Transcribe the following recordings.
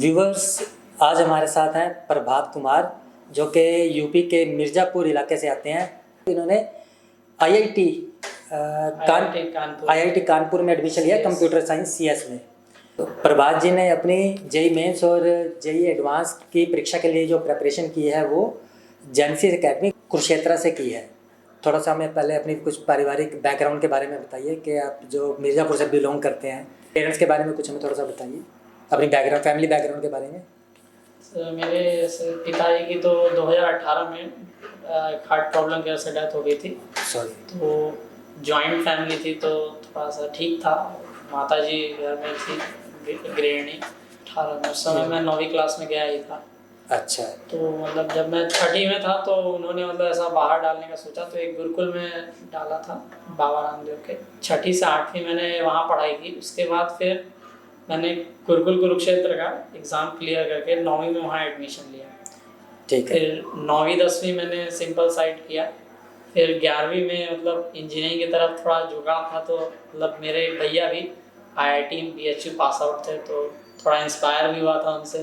Viewers, आज हमारे साथ हैं प्रभात कुमार, जो कि यूपी के मिर्ज़ापुर इलाके से आते हैं। इन्होंने आईआईटी कानपुर में एडमिशन लिया कंप्यूटर साइंस सीएस में। तो प्रभात जी ने अपनी जेई मेंस और जेई एडवांस की परीक्षा के लिए जो प्रिपरेशन की है वो जेनेसिस एकेडमी कुरुक्षेत्र से की है। थोड़ा सा हमें पहले अपनी कुछ पारिवारिक बैकग्राउंड के बारे में बताइए कि आप जो मिर्ज़ापुर से बिलोंग करते हैं, पेरेंट्स के बारे में कुछ हमें थोड़ा सा बताइए, अपनी बैकग्राउंड, फैमिली बैकग्राउंड के बारे में। मेरे पिताजी की तो 2018 में हार्ट प्रॉब्लम की वजह से डेथ हो गई थी। सॉरी। तो जॉइंट फैमिली थी तो थोड़ा सा ठीक था। माताजी घर में थी गृहिणी। 18 में उस समय मैं 9वीं क्लास में गया ही था। अच्छा। तो मतलब जब मैं 6ठी में था तो उन्होंने मतलब ऐसा बाहर डालने का सोचा, तो एक गुरुकुल में डाला था बाबा रामदेव के। 6ठी से 8वीं मैंने वहाँ पढ़ाई की। उसके बाद फिर मैंने गुरुकुल कुरुक्षेत्र का एग्ज़ाम क्लियर करके 9वीं में वहाँ एडमिशन लिया। ठीक है। फिर 9वीं 10वीं मैंने सिंपल साइड किया। फिर 11वीं में मतलब इंजीनियरिंग की तरफ थोड़ा झुकाव था, तो मतलब मेरे भैया भी आईआईटी बीएचयू पास आउट थे, तो थोड़ा इंस्पायर भी हुआ था उनसे,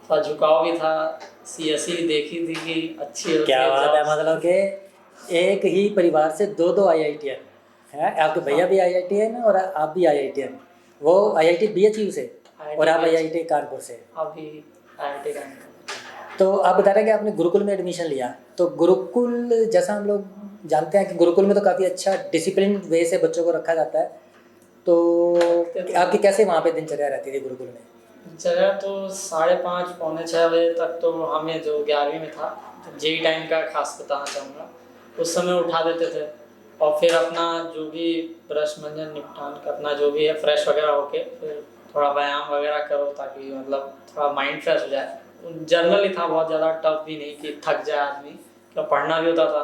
थोड़ा झुकाव भी था। सीएसई देखी थी कि अच्छी होती क्या है बात है, जॉब्स। मतलब कि एक ही परिवार से दो आईआईटीएन हैं। आपके भैया भी आईआईटीएन और आप भी आईआईटीएन। वो आईआईटी बीएचयू से और आप आईआईटी कानपुर से। अभी आईआईटी कानपुर। तो आप बता रहे हैं कि आपने गुरुकुल में एडमिशन लिया। तो गुरुकुल, जैसा हम लोग जानते हैं कि गुरुकुल में तो काफ़ी अच्छा डिसिप्लिन वे से बच्चों को रखा जाता है। तो आपकी कैसे वहाँ पे दिनचर्या रहती थी गुरुकुल में? जगह तो 5:30 पौने 6 बजे तक तो हमें, जो 11वीं में था, तो जेई टाइम का खास बताना चाहूँगा, उस समय उठा देते थे। और फिर अपना जो भी ब्रश मंजन निपटान का अपना जो भी है फ्रेश वगैरह होके फिर थोड़ा व्यायाम वगैरह करो, ताकि मतलब थोड़ा माइंड फ्रेश हो जाए। जर्नल ही था, बहुत ज़्यादा टफ भी नहीं कि थक जाए आदमी, क्या पढ़ना भी होता था।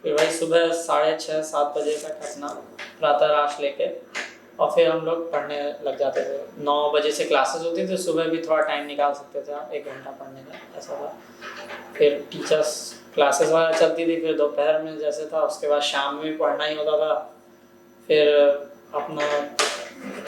फिर वही सुबह 6:30 7 बजे तक अपना प्रातः राश लेके और फिर हम लोग पढ़ने लग जाते थे। 9 बजे से क्लासेस होती थी, सुबह भी थोड़ा टाइम निकाल सकते थे आप, 1 घंटा पढ़ने का, ऐसा था। फिर टीचर्स क्लासेस वगैरह चलती थी, फिर दोपहर में जैसे था, उसके बाद शाम में भी पढ़ना ही होता था। फिर अपना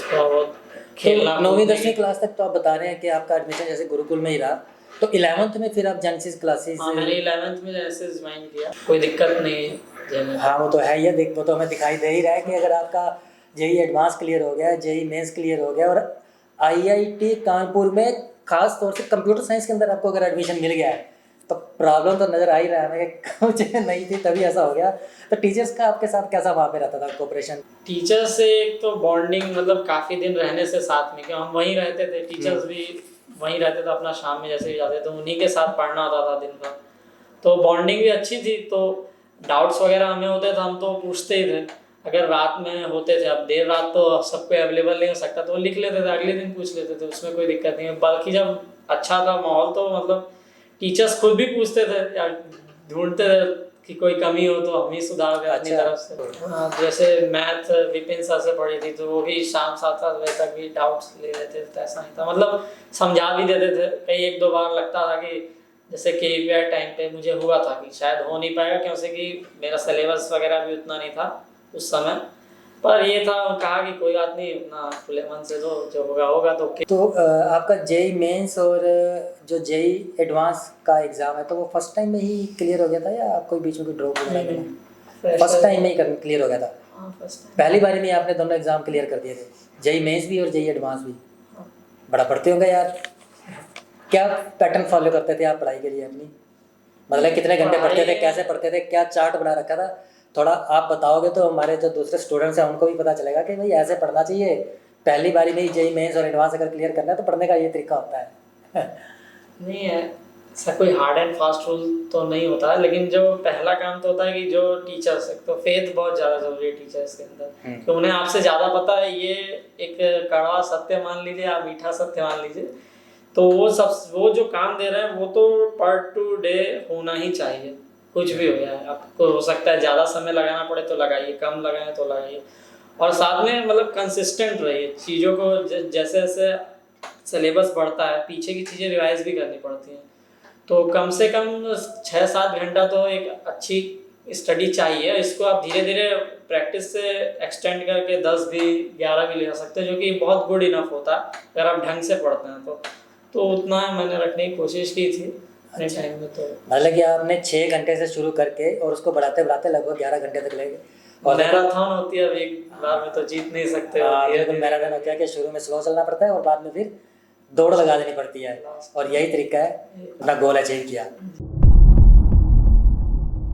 थोड़ा बहुत खेलना। 9वीं 10वीं क्लास तक तो आप बता रहे हैं कि आपका एडमिशन जैसे गुरुकुल में ही रहा, तो 11th में फिर आप जेनेसिस क्लासेस? हाँ, मैंने 11th में जेनेसिस ज्वाइन किया, कोई दिक्कत नहीं है। हाँ, वो तो है ही, देख वो तो हमें दिखाई दे ही रहा है कि अगर आपका जेई एडवांस क्लियर हो गया, जेई मेंस क्लियर हो गया और आईआईटी कानपुर में खास तौर से कंप्यूटर साइंस के अंदर आपको अगर एडमिशन मिल गया है, तो प्रॉब्लम तो नज़र आ ही रहा है हमें कि कुछ नहीं थी तभी ऐसा हो गया। तो टीचर्स का आपके साथ कैसा वहाँ पे रहता था कोऑपरेशन? टीचर्स से एक तो बॉन्डिंग, मतलब काफ़ी दिन रहने से साथ में, कि हम वहीं रहते थे, टीचर्स भी वहीं रहते थे, अपना शाम में जैसे ही जाते थे उन्हीं के साथ पढ़ना होता था दिन भर, तो बॉन्डिंग भी अच्छी थी। तो डाउट्स वगैरह हमें होते थे, हम तो पूछते ही थे। अगर रात में होते थे, अब देर रात तो सबको अवेलेबल नहीं हो सकता, तो वो लिख लेते थे, अगले दिन पूछ लेते थे, उसमें कोई दिक्कत नहीं है। बल्कि जब अच्छा था माहौल, तो मतलब टीचर्स खुद भी पूछते थे या ढूंढते थे कि कोई कमी हो तो हम ही सुधार दें अपनी तरफ से। हाँ, जैसे मैथ विपिन सर से पढ़ी थी, तो वो भी शाम 7-7 बजे तक भी डाउट्स ले लेते थे, ऐसा नहीं था, मतलब समझा भी देते थे। कई 1-2 बार लगता था कि जैसे केवीआई टाइम पे मुझे हुआ था कि शायद हो नहीं पाएगा, क्योंकि मेरा सिलेबस वगैरह भी उतना नहीं था उस समय, पर ये था, कहा कि कोई बात नहीं, उतना खुले मन से, तो जो होगा होगा। तो आपका जेई मेंस और जो जेई एडवांस का एग्ज़ाम है, तो वो फर्स्ट टाइम में ही क्लियर हो गया था या कोई बीच में कोई ड्रॉप वगैरह मिला? फर्स्ट टाइम में ही क्लियर हो गया था। पहली बार में आपने दोनों एग्ज़ाम क्लियर कर दिए थे, जेई मेंस भी और जेई एडवांस भी? बड़ा पढ़ते होंगे यार। क्या पैटर्न फॉलो करते थे आप पढ़ाई के लिए अपनी? मतलब कितने घंटे पढ़ते थे, कैसे पढ़ते थे, क्या चार्ट बना रखा था? थोड़ा आप बताओगे तो हमारे जो दूसरे स्टूडेंट्स हैं उनको भी पता चलेगा कि भाई ऐसे पढ़ना चाहिए। पहली बारी में ही जेई मेंस और एडवांस अगर क्लियर करना है तो पढ़ने का ये तरीका होता है। नहीं है, ऐसा कोई हार्ड एंड फास्ट रूल तो नहीं होता है, लेकिन जो पहला काम तो होता है कि जो टीचर्स है, तो फेथ बहुत ज़्यादा जरूरी है टीचर्स के अंदर, कि उन्हें आपसे ज़्यादा पता है। ये एक कड़वा सत्य मान लीजिए या मीठा सत्य मान लीजिए, तो वो जो काम दे रहे हैं वो तो पर टू डे होना ही चाहिए, कुछ भी हो जाए। आपको हो सकता है ज़्यादा समय लगाना पड़े तो लगाइए, कम लगाएं तो लगाइए, और साथ में मतलब कंसिस्टेंट रहिए चीज़ों को। जैसे जैसे सिलेबस बढ़ता है, पीछे की चीज़ें रिवाइज भी करनी पड़ती हैं, तो कम से कम 6-7 घंटा तो एक अच्छी स्टडी चाहिए। इसको आप धीरे धीरे प्रैक्टिस से एक्सटेंड करके 10 भी 11 भी ले जा सकते हैं, जो कि बहुत गुड इनफ होता है अगर आप ढंग से पढ़ते हैं। तो उतना मैंने रखने की कोशिश की थी अपने अच्छा। टाइम में। तो मतलब कि आपने 6 घंटे से शुरू करके और उसको बढ़ाते बढ़ाते लगभग 11 घंटे तक ले गए। और देखो मैराथन होती है, अब एक बार में तो जीत नहीं सकते हो, हाँ, धीरे बिल्कुल धीरे मैराथन होता है कि शुरू में स्लो चलना पड़ता है और बाद में फिर दौड़ लगा देनी पड़ती है, और यही तरीका है अपना गोल अचीव किया।